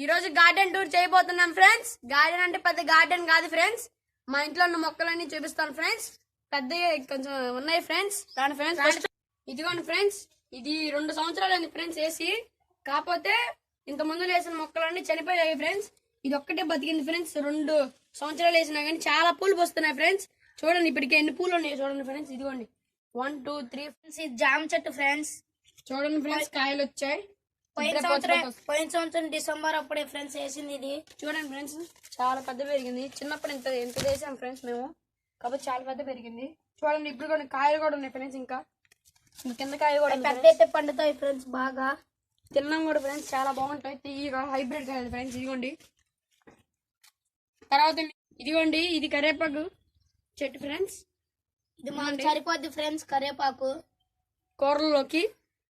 ఈ రోజు garden tour చేయబోతున్నాం ఫ్రెండ్స్. గార్డెన్ అంటే పెద్ద గార్డెన్ కాదు ఫ్రెండ్స్, మా ఇంట్లో ఉన్న మొక్కలన్నీ చూపిస్తాను ఫ్రెండ్స్. పెద్ద కొంచెం ఉన్నాయి ఫ్రెండ్స్. దాని ఫ్రెండ్స్ ఇదిగోండి ఫ్రెండ్స్, ఇది 2 సంవత్సరాలు అయింది ఫ్రెండ్స్ వేసి. కాకపోతే ఇంత ముందు వేసిన మొక్కలన్నీ చనిపోయాయి ఫ్రెండ్స్. ఇది ఒక్కటే బతికింది ఫ్రెండ్స్. 2 సంవత్సరాలు వేసినా కానీ చాలా పూలు పోస్తున్నాయి ఫ్రెండ్స్. చూడండి ఇప్పటికే ఎన్ని పూలు ఉన్నాయి చూడండి ఫ్రెండ్స్. ఇదిగోండి 1 2 3 ఫ్రెండ్స్. ఇది జామ చెట్టు ఫ్రెండ్స్. చూడండి ఫ్రెండ్స్, కాయలు వచ్చాయి. పోయిన సంవత్సరం డిసెంబర్ అప్పుడే ఫ్రెండ్స్ వేసింది ఇది. చూడండి ఫ్రెండ్స్, చాలా పెద్ద పెరిగింది. చిన్నప్పుడు ఎంత వేసాం ఫ్రెండ్స్ మేము, కాబట్టి చాలా పెద్ద పెరిగింది. చూడండి ఇప్పుడు కూడా కాయలు కూడా ఉన్నాయి ఫ్రెండ్స్. ఇంకా కింద కాయ కూడా పెద్ద అయితే పండుతాయి ఫ్రెండ్స్. బాగా తిన్నాం కూడా ఫ్రెండ్స్, చాలా బాగుంటాయి. తీయగా హైబ్రిడ్ కాయలు ఫ్రెండ్స్. ఇదిగోండి తర్వాత ఇదిగోండి, ఇది కరివేపాకు చెట్టు ఫ్రెండ్స్. ఇది మనకి సరిపోద్ది ఫ్రెండ్స్ కరివేపాకు కూరల్లోకి.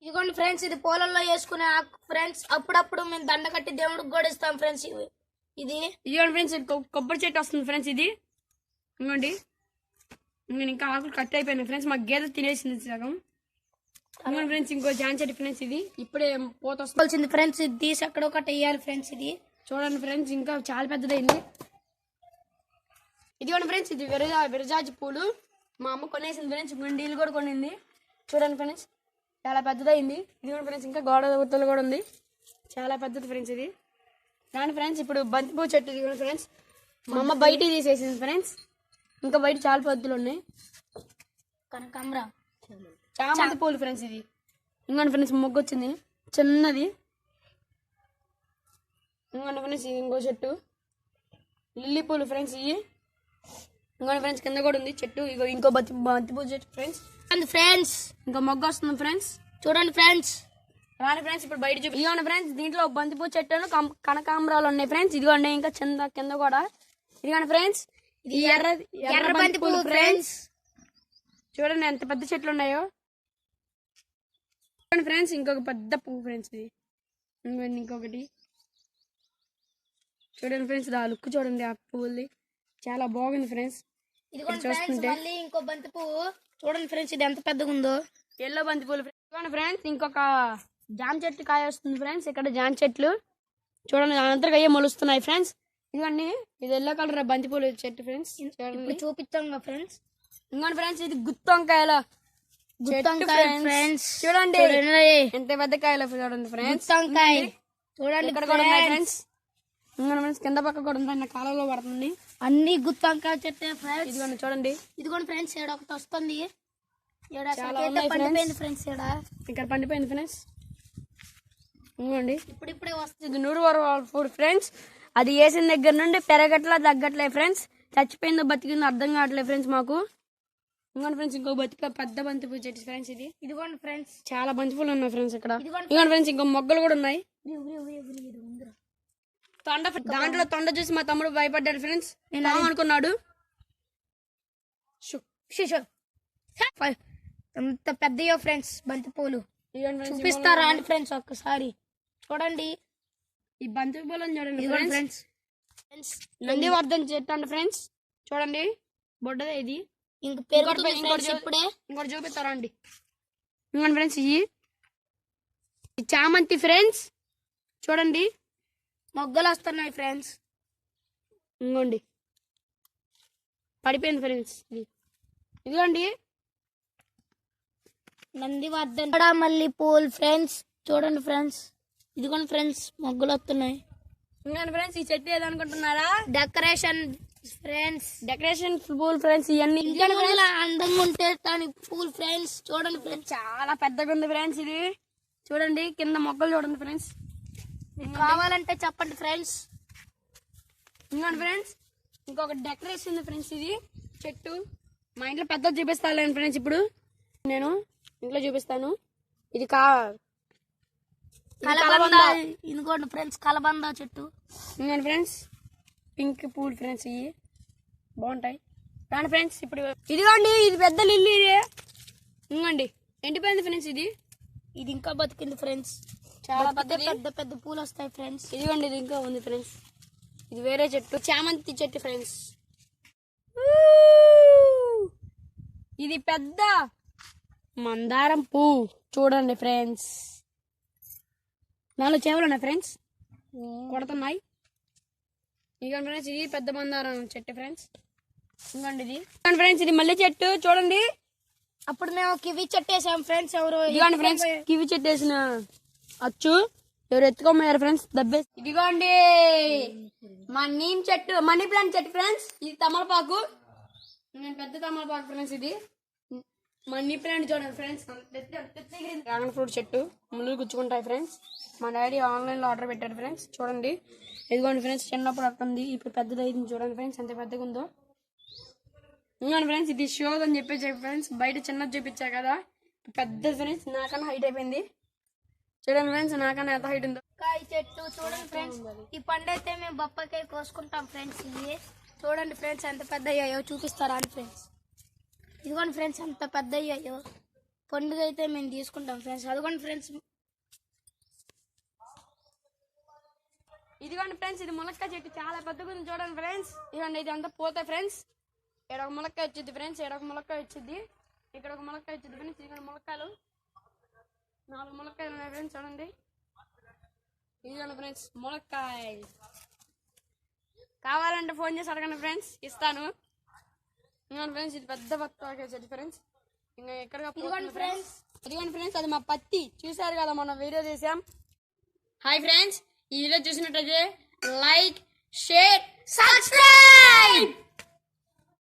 ఇదిగోండి ఫ్రెండ్స్, ఇది పొలంలో వేసుకునే ఆకు ఫ్రెండ్స్. అప్పుడప్పుడు మేము దండ కట్టి దేవుడికి కూడా ఇస్తాం ఫ్రెండ్స్. ఇది ఇదిగోండి ఫ్రెండ్స్, కొబ్బరి చెట్టు వస్తుంది ఫ్రెండ్స్. ఇది ఇదిగోండి, ఇంకా ఆకులు కట్ అయిపోయినాయి ఫ్రెండ్స్. మాకు గేదె తినేసింది సగం. ఇదిగోండి ఫ్రెండ్స్, ఇంకో జాన్ చెట్టు ఫ్రెండ్స్. ఇది ఇప్పుడే పోత వస్తుంది ఫ్రెండ్స్. ఇది తీసి ఎక్కడో ఒకటి వేయాలి ఫ్రెండ్స్. ఇది చూడండి ఫ్రెండ్స్, ఇంకా చాలా పెద్దదైంది. ఇదిగోండి ఫ్రెండ్స్, ఇది విరజాజి పూలు. మా అమ్మ కొనేసింది ఫ్రెండ్స్. గుండీలు కూడా కొనింది. చూడండి ఫ్రెండ్స్, చాలా పెద్దదైంది. ఇదిగోండి ఫ్రెండ్స్, ఇంకా గోడ ఉత్తలు కూడా ఉంది. చాలా పెద్దది ఫ్రెండ్స్ ఇది. దాని ఫ్రెండ్స్ ఇప్పుడు బంతిపూ చెట్టు. ఇదిగోండి ఫ్రెండ్స్, మా అమ్మ బయట తీసేసింది ఫ్రెండ్స్. ఇంకా బయట చాలా పద్ధతులు ఉన్నాయి. కనకాంబర చామంతి పూలు ఫ్రెండ్స్. ఇది ఇంకోండి ఫ్రెండ్స్, మొగ్గు వచ్చింది చిన్నది. ఇంకోండి ఫ్రెండ్స్, ఇది ఇంకో చెట్టు లిల్లీ పూలు ఫ్రెండ్స్. ఇవి ఇంకోండి ఫ్రెండ్స్, కింద కూడా ఉంది చెట్టు. ఇగో ఇంకో బంతిపూ చెట్టు ఫ్రెండ్స్. ఫ్రెండ్స్ ఇంకా మొగ్గ వస్తుంది ఫ్రెండ్స్. చూడండి ఫ్రెండ్స్, రాని ఫ్రెండ్స్ ఇప్పుడు బయట చూపి. ఇదిగోండి ఫ్రెండ్స్, దీంట్లో బంతిపూ చెట్టు కనకాంబరాలు ఉన్నాయి ఫ్రెండ్స్. ఇదిగోండి ఇంకా కింద కూడా. ఇదిగోండి ఫ్రెండ్స్, ఇది ఎర్ర బంతిపూలు ఫ్రెండ్స్. చూడండి ఎంత పెద్ద చెట్లు ఉన్నాయో. చూడండి ఫ్రెండ్స్, ఇంకొక పెద్ద పువ్వు ఫ్రెండ్స్. ఇది ఇంకొకటి చూడండి ఫ్రెండ్స్, ఆ లుక్ చూడండి ఆ పువ్వుది, చాలా బాగుంది ఫ్రెండ్స్. చూస్తుంటే ఇంకో బంతి పువ్వు చూడండి ఫ్రెండ్స్, ఇది ఎంత పెద్దగా ఉందో. ఎల్లో బంతి పూలు ఫ్రెండ్స్. ఇంకొక జామ చెట్టు కాయ వస్తుంది ఫ్రెండ్స్. ఇక్కడ జామ చెట్లు చూడండి, అంతగా అయ్యే మొలుస్తున్నాయి ఫ్రెండ్స్. ఇదిగోండి, ఇది ఎల్లో కలర్ బంతి పూలు చెట్టు ఫ్రెండ్స్. చూడండి చూపిస్తాం ఫ్రెండ్స్. ఇంకోండి ఫ్రెండ్స్, ఇది గుత్తొంకాయల ఫ్రెండ్స్. చూడండి ఎంత పెద్ద కాయలు చూడండి ఫ్రెండ్స్. చూడండి ఇక్కడ కూడా ఉన్నాయి ఫ్రెండ్స్. కింద పక్క కూడా ఉంది, కాలంలో పడుతుంది. అన్ని గుత్తొంకాయ చెట్టు ఫ్రెండ్స్. ఇదిగోండి చూడండి. ఇదిగోండి ఫ్రెండ్స్, ఏడ ఒకటి వస్తుంది. పండిపోయింది ఫ్రెండ్స్. ఇక్కడ పండిపోయింది ఫ్రెండ్స్. ఇదిగోండి ఇప్పుడిప్పుడే వస్తుంది. నూరు ఫ్రెండ్స్. అది వేసిన దగ్గర నుండి పెరగట్లా తగ్గట్లే ఫ్రెండ్స్. చచ్చిపోయిందో బతికిందో అర్థం కావట్లేదు ఫ్రెండ్స్ మాకు. ఇంకోండి ఫ్రెండ్స్, ఇంకో పెద్ద బంతిపూ చెట్టు ఫ్రెండ్స్. ఇది ఇదిగోండి ఫ్రెండ్స్, చాలా బంతిపూలు ఉన్నాయి ఫ్రెండ్స్ ఇక్కడ. ఇదిగోండి ఫ్రెండ్స్, ఇంకో మొగ్గలు కూడా ఉన్నాయి. దాంట్లో తొండ చూసి మా తమ్ముడు భయపడ్డాడు ఫ్రెండ్స్. నేను అనుకున్నాడు. ఎంత పెద్దయో ఫ్రెండ్స్ బంతిపూలు. చూపిస్తారా అండి ఫ్రెండ్స్ ఒక్కసారి చూడండి. ఈ బంతి పూలను చూడండి ఫ్రెండ్స్. నందివర్ధన్ చెట్టు అండి ఫ్రెండ్స్. చూడండి బొడ్డదే ఇది. ఇంకోటి చూపిస్తారా అండి. ఇంకోటి ఫ్రెండ్స్, ఈ చామంతి ఫ్రెండ్స్. చూడండి మొగ్గలు వస్తున్నాయి ఫ్రెండ్స్. ఇంకోండి పడిపోయింది ఫ్రెండ్స్. ఇదిగోండి నందివర్ధన్ మళ్ళీ పూల్ ఫ్రెండ్స్. చూడండి ఫ్రెండ్స్, ఇదిగోండి ఫ్రెండ్స్ మొగ్గలు వస్తున్నాయి. ఇంకోండి ఫ్రెండ్స్, ఈ చెట్టు ఏదనుకుంటున్నారా? Decoration friends. డెకరేషన్ పూల్ ఫ్రెండ్స్. ఇవన్నీ అందంగా ఉంటే పూల్ ఫ్రెండ్స్. చూడండి ఫ్రెండ్స్, చాలా పెద్దగా ఉంది ఫ్రెండ్స్. ఇది చూడండి, కింద మొగ్గలు చూడండి ఫ్రెండ్స్. కావాలంటే చెప్పండి ఫ్రెండ్స్. ఇంకోండి ఫ్రెండ్స్, ఇంకొక డెకరేషన్ ఉంది ఫ్రెండ్స్. ఇది చెట్టు మా ఇంట్లో పెద్ద చూపిస్తాను ఫ్రెండ్స్. ఇప్పుడు నేను ఇంట్లో చూపిస్తాను. ఇది ఇంకోండి ఫ్రెండ్స్, కలబంద చెట్టు. ఇంకోండి ఫ్రెండ్స్, పింక్ పూలు ఫ్రెండ్స్. ఇవి బాగుంటాయి. రాండి ఫ్రెండ్స్, ఇప్పుడు ఇదిగోండి, ఇది పెద్ద లిల్లీ. ఇంకోండి ఎండిపోయింది ఫ్రెండ్స్. ఇది ఇంకా బతికింది ఫ్రెండ్స్. చాలా పెద్ద పూలు వస్తాయి ఫ్రెండ్స్. ఇదిగోండి, ఇది ఇంకా ఉంది ఫ్రెండ్స్. ఇది వేరే చెట్టు, చామంతి చెట్టు ఫ్రెండ్స్. ఇది పెద్ద మందారం పువ్వు చూడండి ఫ్రెండ్స్. 4 చెవులు ఉన్నాయి ఫ్రెండ్స్. కొడుతున్నాయి. ఇదిగోండి ఫ్రెండ్స్, ఇది పెద్ద మందారం చెట్టు ఫ్రెండ్స్. ఇంకోండి ఇది ఫ్రెండ్స్, ఇది మల్లె చెట్టు చూడండి. అప్పుడు మేము కివి చెట్టు వేసాం ఫ్రెండ్స్. ఇదిగోండి ఫ్రెండ్స్, కివి చెట్టు వేసిన అచ్చు ఎవరు ఎత్తుకోమయ్యారు ఫ్రెండ్స్, దబ్బే. ఇదిగోండి మా నీమ్ చెట్టు, మనీ ప్లాంట్ చెట్టు ఫ్రెండ్స్. ఇది తమలపాకు, నేను పెద్ద తమలపాకు ఫ్రెండ్స్. ఇది మనీ ప్లాంట్ చూడండి ఫ్రెండ్స్. డ్రాగన్ ఫ్రూట్ చెట్టు, ముళ్ళు గుచ్చుకుంటాయి ఫ్రెండ్స్. మా డాడీ ఆన్లైన్ లో ఆర్డర్ పెట్టారు ఫ్రెండ్స్. చూడండి ఇదిగోండి ఫ్రెండ్స్, చిన్నప్పుడు అట్టుంది, ఇప్పుడు పెద్దది అయింది. చూడండి ఫ్రెండ్స్ ఎంత పెద్దగా ఉందో. ఇంకోండి ఫ్రెండ్స్, ఇది షోజ్ అని చెప్పేసి ఫ్రెండ్స్. బయట చిన్నది చూపించా కదా, పెద్ద ఫ్రెండ్స్ నాకన్నా హైట్ అయిపోయింది. చూడండి ఫ్రెండ్స్, నాకన్నా ఎంత హైట్ ఉందో. కాయ చెట్టు చూడండి ఫ్రెండ్స్. ఈ పండు అయితే మేము బొప్పకాయ కోసుకుంటాం ఫ్రెండ్స్. ఇవి చూడండి ఫ్రెండ్స్ ఎంత పెద్ద అయ్యాయో, చూపిస్తారా అని ఫ్రెండ్స్. ఇదిగోండి ఫ్రెండ్స్ ఎంత పెద్ద అయ్యాయో. పండుగ అయితే మేము తీసుకుంటాం ఫ్రెండ్స్. అదిగోండి ఫ్రెండ్స్, ఇదిగోండి ఫ్రెండ్స్, ఇది ములక్కాయ చెట్టు చాలా పెద్దగా ఉంది. చూడండి ఫ్రెండ్స్, ఇదిగోండి ఇది అంతా పోతే ఫ్రెండ్స్. ఇక్కడ ఒక ములక్కాయ వచ్చింది ఫ్రెండ్స్, ఇక్కడ ఒక ములక్కాయ వచ్చింది, ఇక్కడ ఒక ములక్కాయ వచ్చింది ఫ్రెండ్స్. ఇక్కడ ములక్కాయలు 4 ములక్కాయలు ఉన్నాయి ఫ్రెండ్స్. చూడండి ఇదిగోండి ఫ్రెండ్స్ ములక్కాయ. కావాలంటే ఫోన్ చేసి అడగండి ఫ్రెండ్స్, ఇస్తాను. ఇదిగోండి ఫ్రెండ్స్, ఇది పెద్ద బత్తాకాయ చెట్టు ఫ్రెండ్స్. ఇంకా ఎక్కడ ఫ్రెండ్స్, ఇదిగోండి ఫ్రెండ్స్, అది మా పత్తి. చూసారు కదా మనం వీడియో చేసాం. హాయ్ ఫ్రెండ్స్, ఈ వీడియో చూసినట్టయితే లైక్, షేర్, సబ్స్క్రైబ్.